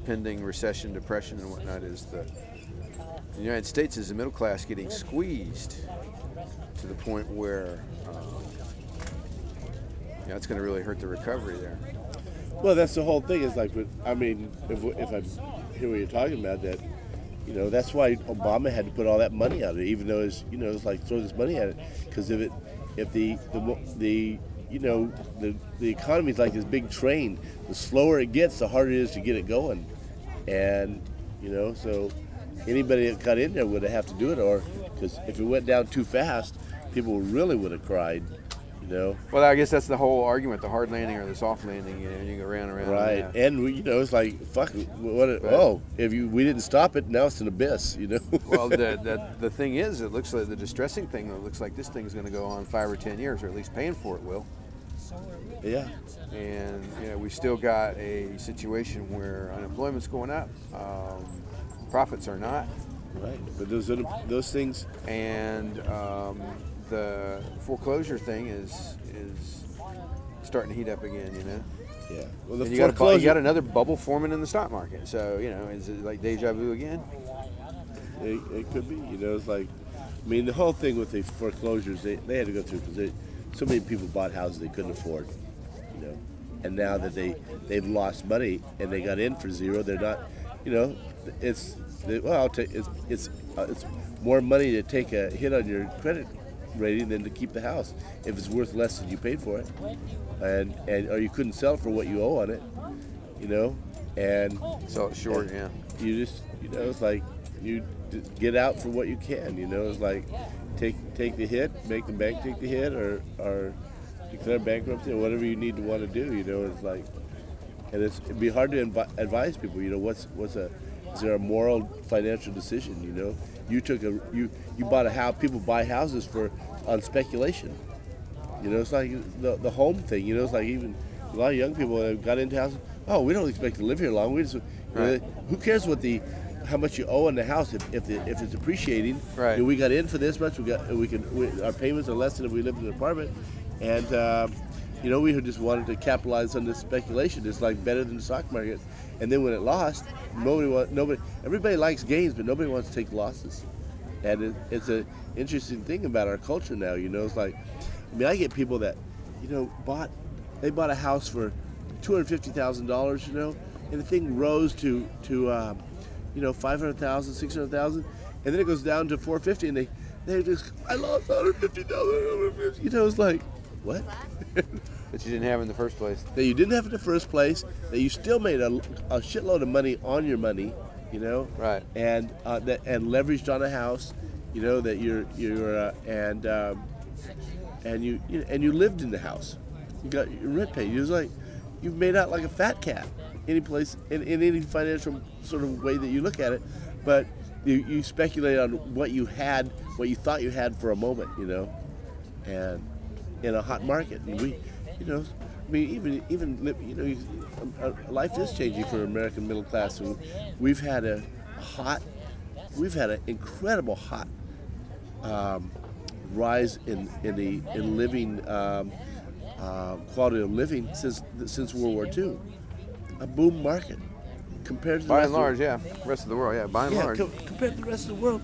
pending recession, depression, and whatnot is the United States is the middle class getting squeezed to the point where it's going to really hurt the recovery there. Well, that's the whole thing. Is like, I mean, if I hear what you're talking about, that that's why Obama had to put all that money out of it, even though it's like throw this money at it, because if the economy is like this big train, the slower it gets, the harder it is to get it going, and so anybody that got in there would have to do it, or because if it went down too fast, people really would have cried. Well, I guess that's the whole argument: the hard landing or the soft landing. You go around and around. Right, and it's like fuck. If we didn't stop it, now it's an abyss. Well, the thing is, it looks like the distressing thing. It looks like this thing's going to go on 5 or 10 years, or at least paying for it will. Yeah. And we still got a situation where unemployment's going up, profits are not. Right, but those things, and the foreclosure thing is starting to heat up again, Yeah. Well, and you got another bubble forming in the stock market. So is it like deja vu again? It could be. It's like, I mean, the whole thing with the foreclosures, they had to go through because so many people bought houses they couldn't afford, and now that they've lost money and they got in for zero, they're not, it's more money to take a hit on your credit rating than to keep the house if it's worth less than you paid for it, and or you couldn't sell it for what you owe on it, and sell it short. Yeah, you just it's like you get out for what you can. It's like take the hit, make the bank take the hit, or declare bankruptcy, or whatever you need to want to do. It's like, and it'd be hard to advise people. Is there a moral financial decision? You bought a house. People buy houses on speculation. It's like the home thing. It's like even a lot of young people that got into houses. Oh, we don't expect to live here long. We just who cares how much you owe on the house if it's appreciating. Right. We got in for this much. Our payments are less than if we lived in an apartment, and we just wanted to capitalize on this speculation. It's like better than the stock market. And then when it lost, everybody likes gains, but nobody wants to take losses. And it's an interesting thing about our culture now. It's like, I get people that, bought a house for $250,000, and the thing rose to $500,000, $600,000, and then it goes down to $450,000, and they just, I lost $150,000. It's like, what? That you didn't have in the first place. That you didn't have in the first place. That you still made a shitload of money on your money, Right. And and leveraged on a house, that you lived in the house. You got your rent paid. It was like you've made out like a fat cat. Any place in any financial sort of way that you look at it, but you speculate on what you thought you had for a moment, and in a hot market, and life is changing for American middle class. So we've had an incredible hot rise in living quality of living since World War II. A boom market compared to the by and large, rest of the world, by and large. Compared to the rest of the world,